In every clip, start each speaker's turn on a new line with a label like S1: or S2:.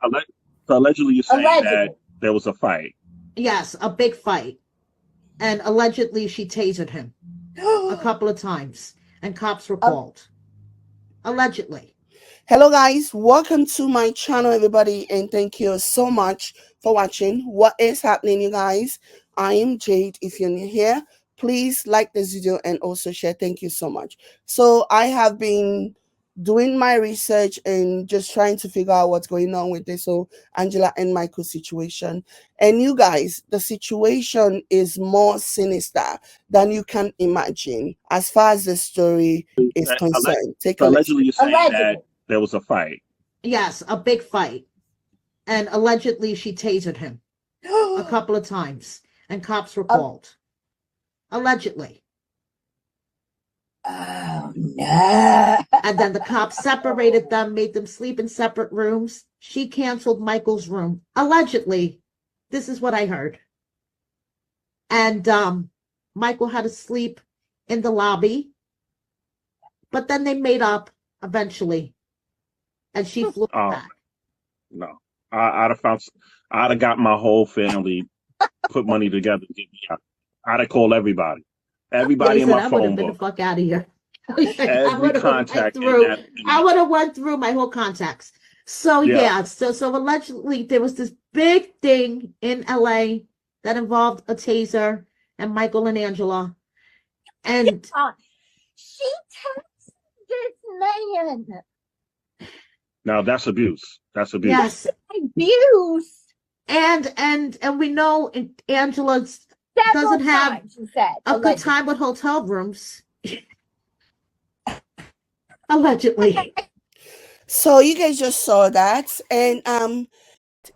S1: Alle- So allegedly, you're saying
S2: Allegedly.
S1: that there was a fight.
S3: Yes, a big fight. And allegedly she tasered him a couple of times. And cops were called. Allegedly.
S2: Hello guys, welcome to my channel everybody, and thank you so much for watching. What is happening, you guys? I am Jade. If you're new here, please like this video and also share. Thank you so much. So I have been doing my research and just trying to figure out what's going on with this whole Angela and Michael situation. And you guys, the situation is more sinister than you can imagine as far as the story is concerned. Take
S1: So
S2: a listen.
S1: allegedly, you're saying that there was a fight.
S3: Yes, a big fight. And allegedly she tasered him a couple of times. And cops were called. Allegedly.
S2: Oh no.
S3: And then the cops separated them, made them sleep in separate rooms. She canceled Michael's room. Allegedly. This is what I heard. And Michael had to sleep in the lobby. But then they made up eventually. And she flew back.
S1: No. I'd have got my whole family, put money together to get me out. I'd have called everybody. Everybody in my phone
S3: book.
S1: book.
S3: The fuck out of here.
S1: Every contact.
S3: I would have went through my whole contacts. So yeah, so allegedly there was this big thing in LA that involved a taser and Michael and Angela. And
S4: she texted this man.
S1: Now that's abuse. That's abuse.
S3: Yes.
S4: Abuse.
S3: And we know Angela doesn't have a good time with hotel rooms. Allegedly.
S2: So you guys just saw that, and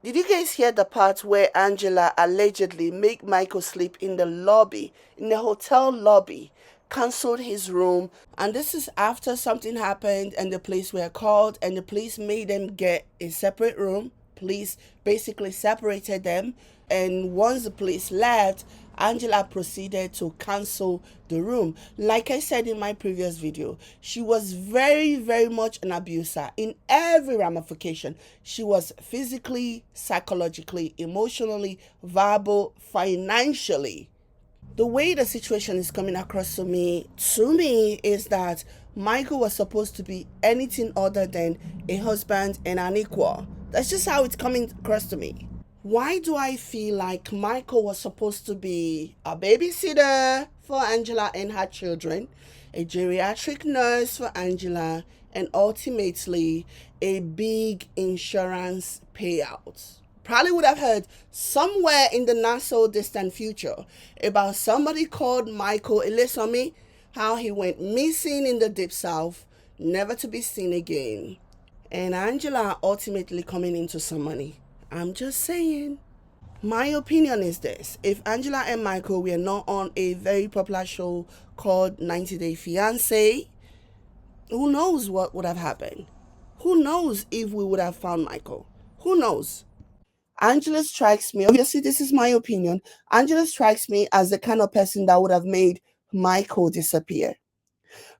S2: did you guys hear the part where Angela allegedly made Michael sleep in the lobby, in the hotel lobby, cancelled his room, and this is after something happened and the police were called and the police made them get a separate room. Police basically separated them, and once the police left, Angela proceeded to cancel the room. Like I said in my previous video, she was very, very much an abuser in every ramification. She was physically, psychologically, emotionally, verbal, financially. The way the situation is coming across to me is that Michael was supposed to be anything other than a husband and an equal. That's just how it's coming across to me. Why do I feel like Michael was supposed to be a babysitter for Angela and her children, a geriatric nurse for Angela, and ultimately a big insurance payout? Probably would have heard somewhere in the not so distant future about somebody called Michael Elisomi, how he went missing in the deep south, never to be seen again, and Angela ultimately coming into some money. I'm just saying. My opinion is this: if Angela and Michael were not on a very popular show called 90 Day Fiance, who knows what would have happened? Who knows if we would have found Michael? Who knows? Angela strikes me, obviously this is my opinion, Angela strikes me as the kind of person that would have made Michael disappear.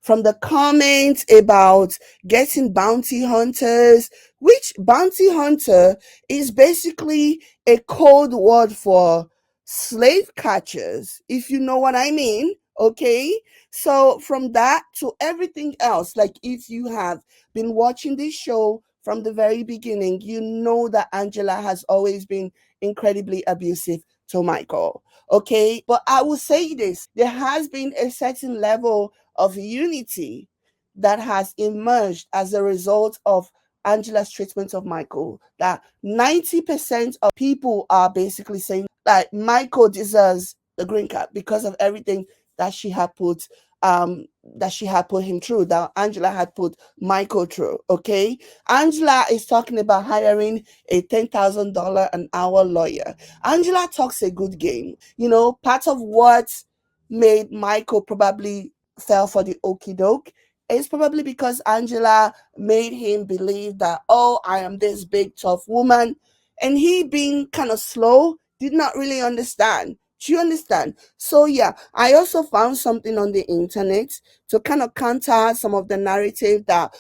S2: From the comments about getting bounty hunters, which bounty hunter is basically a code word for slave catchers, if you know what I mean. Okay, so from that to everything else, like if you have been watching this show from the very beginning, you know that Angela has always been incredibly abusive to Michael. Okay, but I will say this: there has been a certain level of unity that has emerged as a result of Angela's treatment of Michael. That 90% of people are basically saying that Michael deserves the green card because of everything that she had put him through, that Angela had put Michael through. Okay, Angela is talking about hiring a $10,000 an hour lawyer. Angela talks a good game. You know, part of what made Michael probably fell for the okie doke is probably because Angela made him believe that, oh, I am this big tough woman, and he, being kind of slow, did not really understand. Do you understand? So yeah, I also found something on the internet to kind of counter some of the narrative that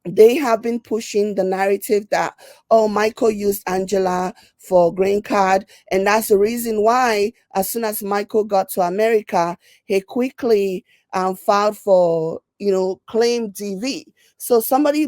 S2: they have been pushing the narrative that, oh, Michael used Angela for green card, and that's the reason why as soon as Michael got to America, he quickly filed for, claim DV. So somebody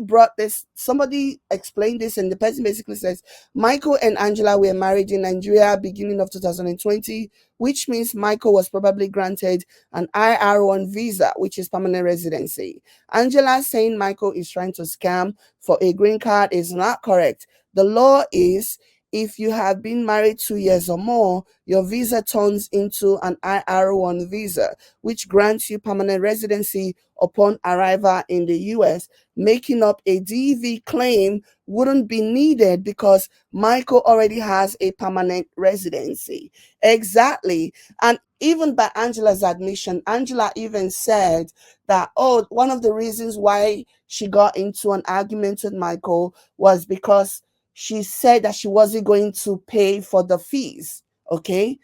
S2: explained this, and the person basically says Michael and Angela were married in Nigeria beginning of 2020, which means Michael was probably granted an IR1 visa, which is permanent residency. Angela saying Michael is trying to scam for a green card is not correct. The law is, if you have been married 2 years or more, your visa turns into an IR1 visa, which grants you permanent residency upon arrival in the US. Making up a DV claim wouldn't be needed because Michael already has a permanent residency. Exactly. And even by Angela's admission, Angela even said that, oh, one of the reasons why she got into an argument with Michael was because she said that she wasn't going to pay for the fees, okay,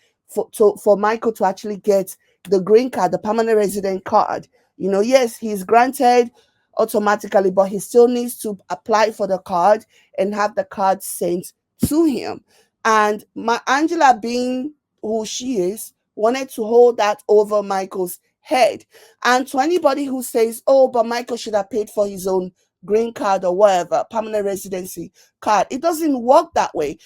S2: for Michael to actually get the green card, the permanent resident card. Yes, he's granted automatically, but he still needs to apply for the card and have the card sent to him. And my Angela, being who she is, wanted to hold that over Michael's head. And to anybody who says, oh, but Michael should have paid for his own green card or whatever, permanent residency card, it doesn't work that way.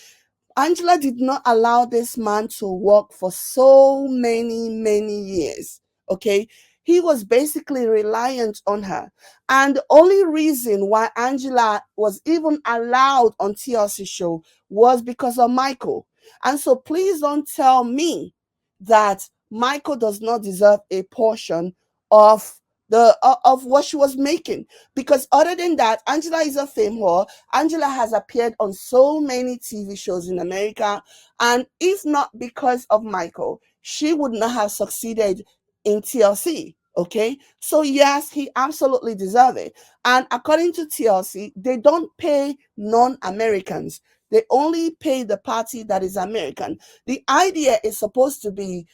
S2: Angela did not allow this man to work for so many, many years. Okay. He was basically reliant on her. And the only reason why Angela was even allowed on TLC show was because of Michael. And so please don't tell me that Michael does not deserve a portion of of what she was making, because other than that, Angela is a fame whore. Angela has appeared on so many TV shows in America, and if not because of Michael, she would not have succeeded in TLC. Okay, so yes, he absolutely deserves it. And according to TLC, they don't pay non-Americans. They only pay the party that is American. The idea is supposed to be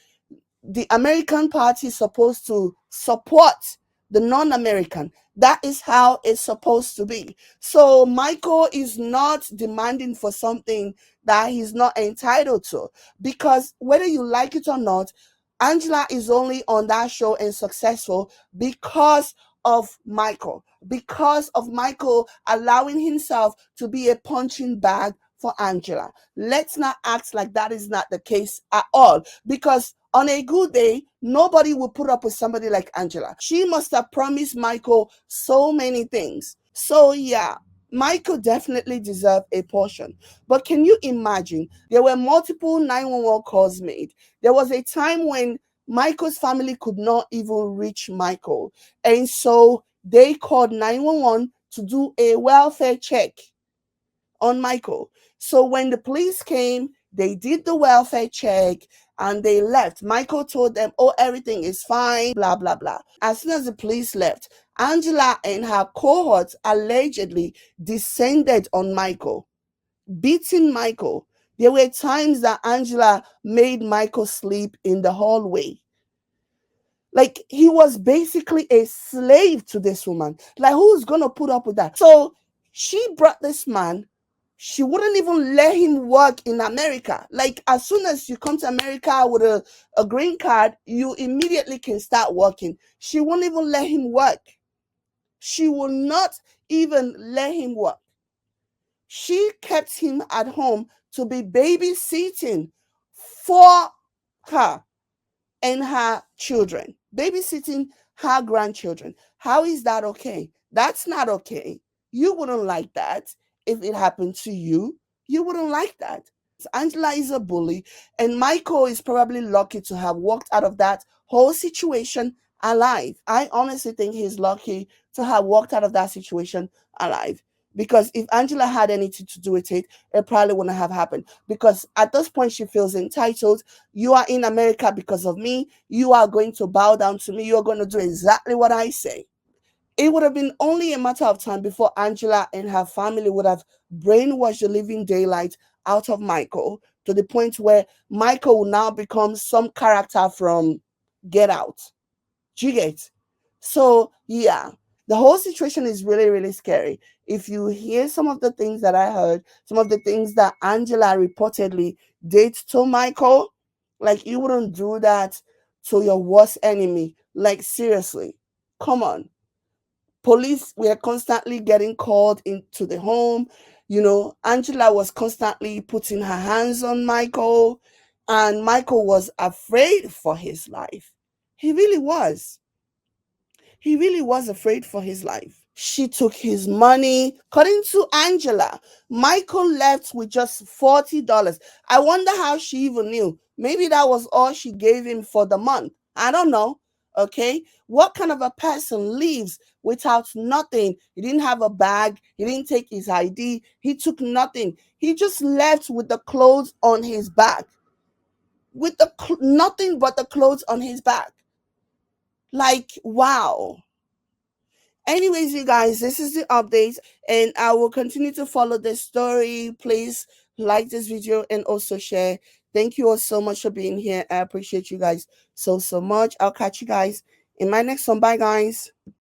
S2: the American party is supposed to support the non-American. That is how it's supposed to be. So Michael is not demanding for something that he's not entitled to, because whether you like it or not, Angela is only on that show and successful because of Michael allowing himself to be a punching bag for Angela. Let's not act like that is not the case at all, because on a good day, nobody will put up with somebody like Angela. She must have promised Michael so many things. So yeah, Michael definitely deserved a portion. But can you imagine? There were multiple 911 calls made. There was a time when Michael's family could not even reach Michael. And so they called 911 to do a welfare check on Michael. So when the police came, they did the welfare check and they left. Michael told them, oh, everything is fine, blah, blah, blah. As soon as the police left, Angela and her cohorts allegedly descended on Michael, beating Michael. There were times that Angela made Michael sleep in the hallway. Like, he was basically a slave to this woman. Like, who's going to put up with that? So she brought this man. She wouldn't even let him work in America. Like, as soon as you come to America with a green card, you immediately can start working. She won't even let him work. She will not even let him work. She kept him at home to be babysitting for her and her children, babysitting her grandchildren. How is that okay? That's not okay. You wouldn't like that. If it happened to you, you wouldn't like that. Angela is a bully, and Michael is probably lucky to have walked out of that whole situation alive. I honestly think he's lucky to have walked out of that situation alive. Because if Angela had anything to do with it, it probably wouldn't have happened. Because at this point, she feels entitled. You are in America because of me. You are going to bow down to me. You are going to do exactly what I say. It would have been only a matter of time before Angela and her family would have brainwashed the living daylight out of Michael, to the point where Michael will now become some character from Get Out. Do you get? So, yeah, the whole situation is really, really scary. If you hear some of the things that I heard, some of the things that Angela reportedly did to Michael, like you wouldn't do that to your worst enemy. Like seriously, come on. Police were constantly getting called into the home. Angela was constantly putting her hands on Michael, and Michael was afraid for his life. He really was. He really was afraid for his life. She took his money. According to Angela, Michael left with just $40. I wonder how she even knew. Maybe that was all she gave him for the month. I don't know. Okay. What kind of a person leaves without nothing? He didn't have a bag. He didn't take his ID. He took nothing. He just left with the clothes on his back. With nothing but the clothes on his back. Like, wow. Anyways, you guys, this is the update, and I will continue to follow this story. Please like this video and also share. Thank you all so much for being here. I appreciate you guys so much. I'll catch you guys in my next one. Bye, guys.